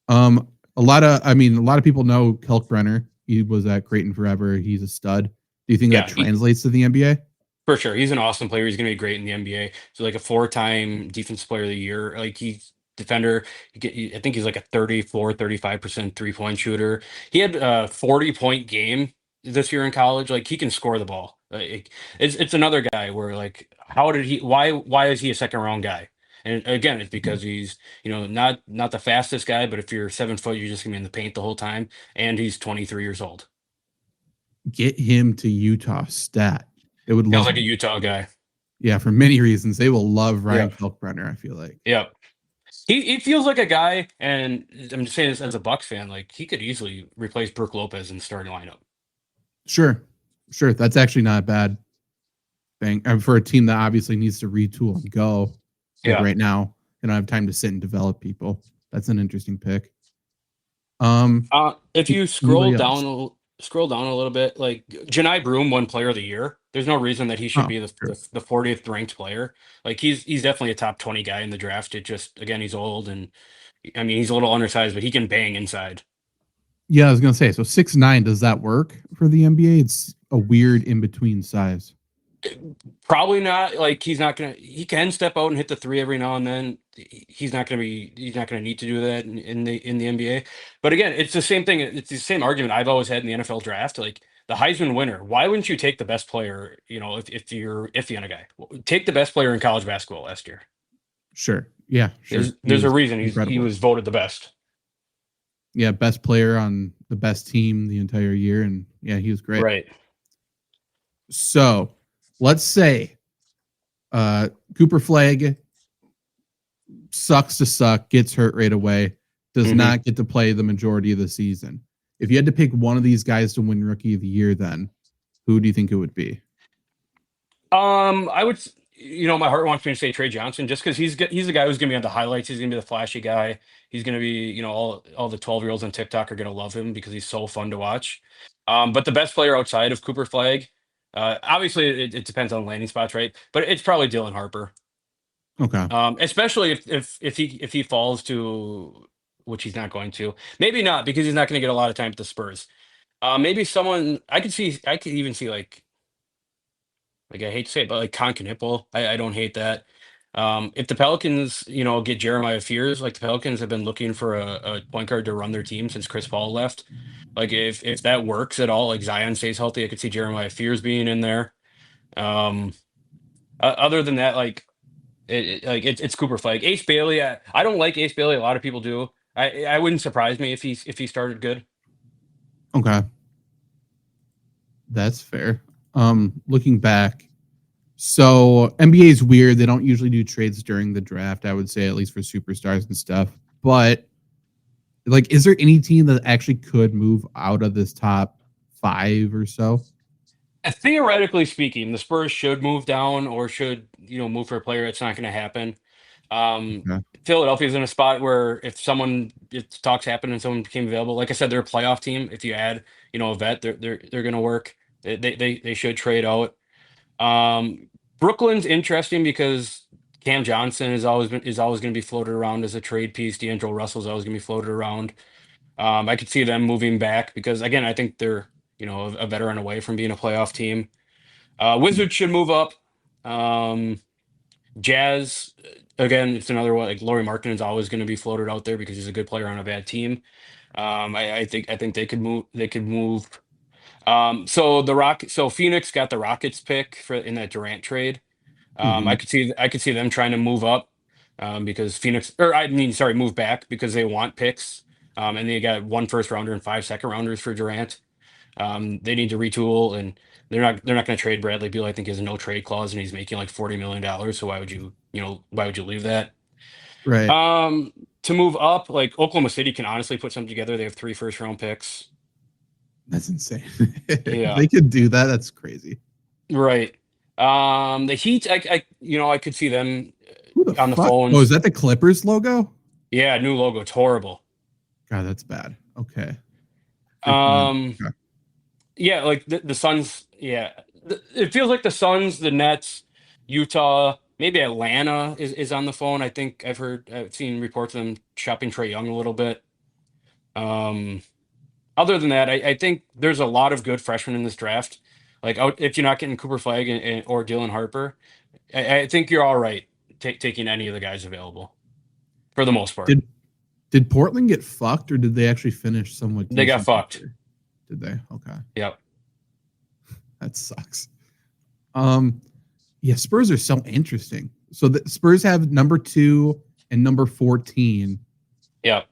A lot of people know Kalkbrenner. He was at Creighton forever. He's a stud. Do you think that translates to the NBA? For sure. He's an awesome player. He's going to be great in the NBA. So like a 4-time defensive player of the year. Like he's defender. I think he's like a 35% 3-point shooter. He had a 40-point game this year in college. Like he can score the ball. It's another guy where like, why is he a second round guy? And again, it's because he's, not the fastest guy, but if you're 7 foot, you're just gonna be in the paint the whole time. And he's 23 years old. Get him to Utah stat. It would love like a Utah guy. Yeah, for many reasons. They will love Ryan Kalkbrenner, I feel like. Yeah. He feels like a guy, and I'm just saying this as a Bucks fan, like he could easily replace Brook Lopez in the starting lineup. Sure. That's actually not a bad thing. And for a team that obviously needs to retool and go. Right now, I don't have time to sit and develop people. That's an interesting pick. If you scroll down a little bit, like Janai Broom won Player of the Year. There's no reason that he should be the 40th ranked player. Like he's definitely a top 20 guy in the draft. It just again he's old and I mean he's a little undersized, but he can bang inside. Yeah, I was gonna say so 6'9", does that work for the NBA? It's a weird in between size. Probably not. Like he can step out and hit the 3 every now and then. He's not gonna need to do that in the NBA. But again, it's the same thing. It's the same argument I've always had in the NFL draft. Like the Heisman winner. Why wouldn't you take the best player? If you're iffy on a guy, take the best player in college basketball last year. Sure. Yeah. Sure. There's a reason he incredible. was voted the best. Yeah, best player on the best team the entire year, and yeah, he was great. Right. So let's say Cooper Flagg sucks to suck, gets hurt right away, does not get to play the majority of the season. If you had to pick one of these guys to win Rookie of the Year, then who do you think it would be? I would, my heart wants me to say Trey Johnson, just because he's the guy who's going to be on the highlights. He's going to be the flashy guy. He's going to be, all the 12-year-olds on TikTok are going to love him because he's so fun to watch. But the best player outside of Cooper Flagg, obviously it depends on landing spots, right? But it's probably Dylan Harper. Okay. Especially if he falls to, which he's not going to. Maybe not, because he's not going to get a lot of time at the Spurs. Maybe someone I could even see like I hate to say it, but like Con Knipple, I don't hate that. If the Pelicans, get Jeremiah Fears, like the Pelicans have been looking for a point guard to run their team since Chris Paul left. Like if that works at all, like Zion stays healthy, I could see Jeremiah Fears being in there. Other than that, like it's Cooper Flagg. Ace Bailey, I don't like Ace Bailey. A lot of people do. I wouldn't surprise me if he started good. Okay. That's fair. Looking back, so NBA is weird. They don't usually do trades during the draft, I would say, at least for superstars and stuff. But like, is there any team that actually could move out of this top 5 or so? Theoretically speaking, the Spurs should move down or should, move for a player. It's not going to happen. Philadelphia's in a spot where if talks happen and someone became available, like I said, they're a playoff team. If you add, a vet, they're going to work. They should trade out. Brooklyn's interesting because Cam Johnson is always going to be floated around as a trade piece. D'Angelo Russell's always going to be floated around. I could see them moving back because, again, I think they're a veteran away from being a playoff team. Wizards should move up. Jazz, again, it's another one. Like Lauri Markkanen is always going to be floated out there because he's a good player on a bad team. I think they could move. So Phoenix got the Rockets pick in that Durant trade. I could see them trying to move up because move back because they want picks. And they got 1 first rounder and 5 second rounders for Durant. They need to retool, and they're not going to trade Bradley Beal. I think he has a no trade clause, and he's making like $40 million. So why would you leave that? Right. To move up, like Oklahoma City can honestly put something together. They have 3 first round picks. That's insane. Yeah, they could do that. That's crazy. Right. The Heat, I could see them on the fuck? phone. Oh, is that the Clippers logo? Yeah, new logo. It's horrible. God, that's bad. Okay. Yeah, like the Suns. Yeah, it feels like the Suns, the Nets, Utah, maybe Atlanta is on the phone. I think I've seen reports of them shopping Trae Young a little bit. Other than that, I think there's a lot of good freshmen in this draft. Like if you're not getting Cooper Flagg or Dylan Harper, I think you're all right taking any of the guys available for the most part. Did Portland get fucked, or did they actually finish somewhat? They got fucked. Did they? Okay. Yep. That sucks. Yeah, Spurs are so interesting. So the Spurs have number 2 and number 14. Yep.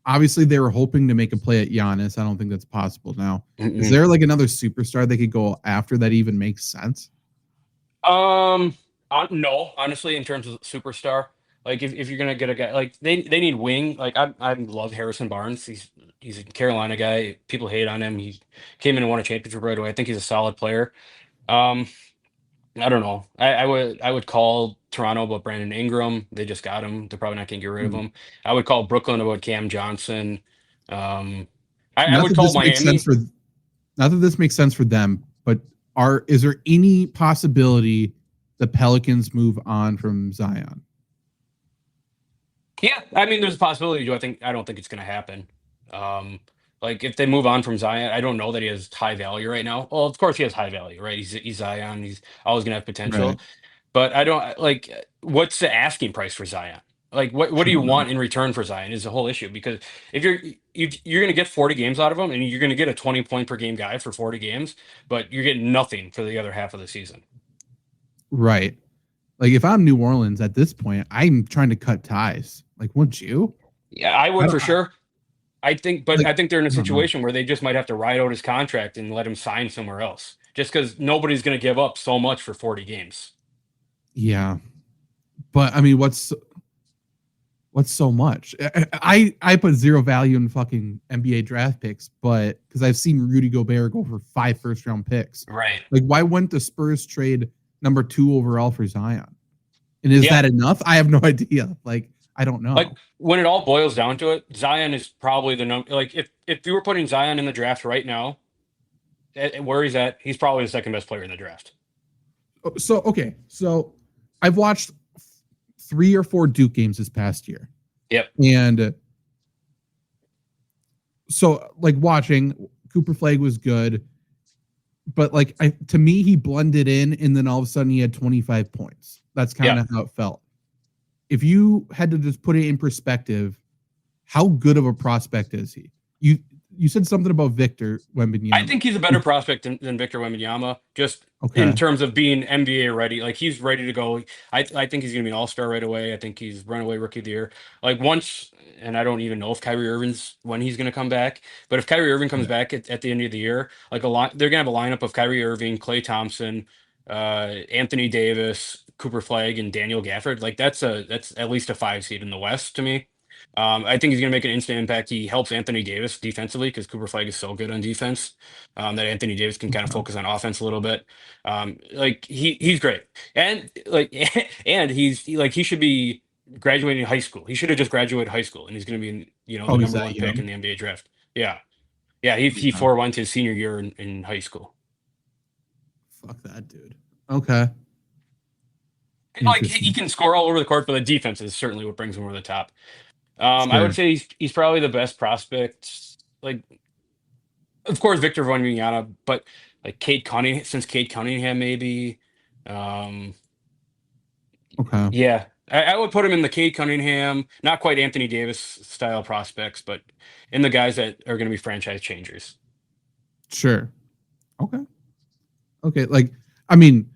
Obviously, they were hoping to make a play at Giannis. I don't think that's possible now. Is there like another superstar they could go after that even makes sense? No, honestly, in terms of superstar, like if you're gonna get a guy like they need wing. Like I love Harrison Barnes. He's a Carolina guy. People hate on him. He came in and won a championship right away. I think he's a solid player. I don't know. I would call Toronto about Brandon Ingram. They just got him. They're probably not going to get rid of him. I would call Brooklyn about Cam Johnson. I would call Miami. Not that this makes sense for them, but is there any possibility the Pelicans move on from Zion? Yeah, I mean, there's a possibility. I don't think it's going to happen. Like if they move on from Zion, I don't know that he has high value right now. Well, of course he has high value, right? He's Zion. He's always going to have potential. Right. But I don't like what's the asking price for Zion? Like, what do you want in return for Zion is the whole issue. Because if you're going to get 40 games out of him, and you're going to get a 20 point per game guy for 40 games, but you're getting nothing for the other half of the season. Right. Like, if I'm New Orleans at this point, I'm trying to cut ties. Like, wouldn't you? Yeah, I would for sure. I think they're in a situation where they just might have to ride out his contract and let him sign somewhere else, just because nobody's going to give up so much for 40 games. Yeah, but I mean, what's so much? I put zero value in fucking NBA draft picks, but because I've seen Rudy Gobert go for 5 first-round picks. Right. Like, why wouldn't the Spurs trade number 2 overall for Zion? And is that enough? I have no idea. Like, I don't know. Like, when it all boils down to it, Zion is probably the number. Like, if you were putting Zion in the draft right now, where he's at, he's probably the second best player in the draft. So I've watched 3 or 4 Duke games this past year. Yep. And so, like, watching Cooper Flagg was good, but like, to me, he blended in, and then all of a sudden he had 25 points. That's kind of how it felt. If you had to just put it in perspective, how good of a prospect is he? You said something about Victor Wembanyama. I think he's a better prospect than Victor Wembanyama, just in terms of being NBA ready. Like, he's ready to go. I think he's going to be an all-star right away. I think he's runaway rookie of the year. Like, once, and I don't even know if Kyrie Irving's when he's going to come back. But if Kyrie Irving comes back at the end of the year, like, they're going to have a lineup of Kyrie Irving, Klay Thompson, Anthony Davis, Cooper Flagg, and Daniel Gafford. Like, that's at least a 5 seed in the West to me. I think he's going to make an instant impact. He helps Anthony Davis defensively because Cooper Flagg is so good on defense that Anthony Davis can kind of focus on offense a little bit. Like, he's great, and like and he should be graduating high school. He should have just graduated high school, and he's going to be the number 1 pick in the NBA draft. Yeah. He forewent his senior year in high school. Fuck that dude. Okay. Like, he can score all over the court, but the defense is certainly what brings him over the top. I would say he's probably the best prospect. Like, of course, Victor Wembanyama, but like Cade Cunningham, maybe. Okay. Yeah, I would put him in the Cade Cunningham, not quite Anthony Davis style prospects, but in the guys that are going to be franchise changers. Sure. Okay. Like, I mean,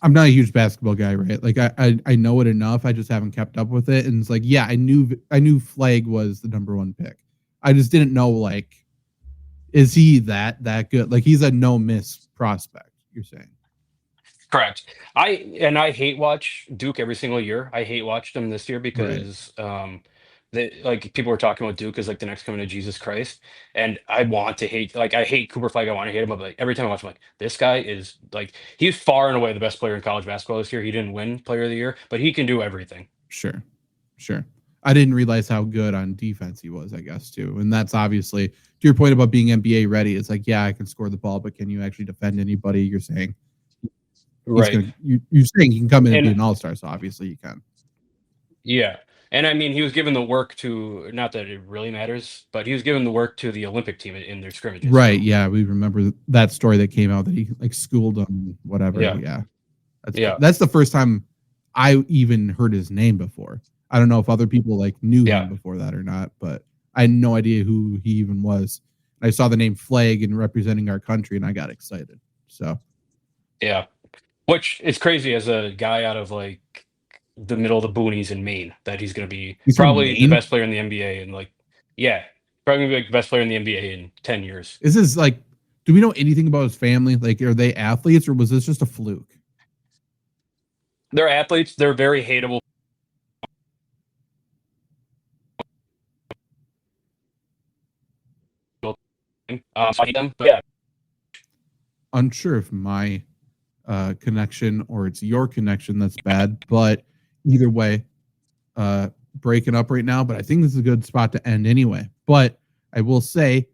I'm not a huge basketball guy, right? Like, I know it enough. I just haven't kept up with it. And it's like, yeah, I knew Flagg was the number 1 pick. I just didn't know, like, is he that good? Like, he's a no miss prospect, you're saying? Correct. I hate watch Duke every single year. I hate watch them this year because like, people were talking about Duke as like the next coming to Jesus Christ, and I hate Cooper Flagg. I want to hate him, but like, every time I watch him, like, this guy is like, he's far and away the best player in college basketball this year. He didn't win Player of the Year, but he can do everything. Sure. I didn't realize how good on defense he was, I guess, too. And that's obviously, to your point about being NBA ready, it's like, yeah, I can score the ball, but can you actually defend anybody? You're saying, right? You're saying he can come in and be an all-star, so obviously you can. Yeah. And I mean, he was given the work to, not that it really matters, but he was given the work to the Olympic team in their scrimmages. Right. Yeah. We remember that story that came out that he like schooled them, whatever. Yeah. That's the first time I even heard his name before. I don't know if other people like knew him before that or not, but I had no idea who he even was. I saw the name Flagg and representing our country, and I got excited. So, yeah, which is crazy as a guy out of like the middle of the boonies in Maine that he's going to be probably the best player in the NBA, and like, probably gonna be like the best player in the NBA in 10 years. Is this like, do we know anything about his family? Like, are they athletes, or was this just a fluke? They're athletes. They're very hateable. Unsure if my connection or it's your connection that's bad, but either way, breaking up right now, but I think this is a good spot to end anyway. But I will say,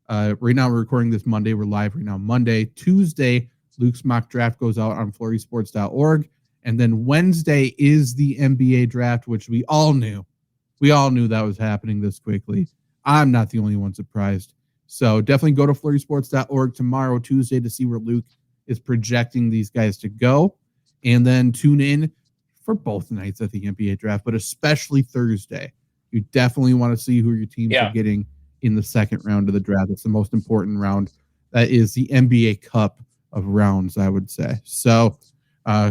right now we're recording this Monday. We're live right now Monday. Tuesday, Luke's mock draft goes out on flurrysports.org. And then Wednesday is the NBA draft, which we all knew. We all knew that was happening this quickly. I'm not the only one surprised. So definitely go to flurrysports.org tomorrow, Tuesday, to see where Luke is projecting these guys to go. And then tune in for both nights of the NBA draft, but especially Thursday. You definitely want to see who your teams are getting in the second round of the draft. It's the most important round. That is the NBA Cup of rounds, I would say. So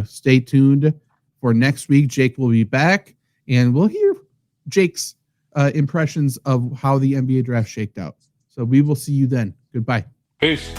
stay tuned for next week. Jake will be back, and we'll hear Jake's impressions of how the NBA draft shaked out. So we will see you then. Goodbye. Peace.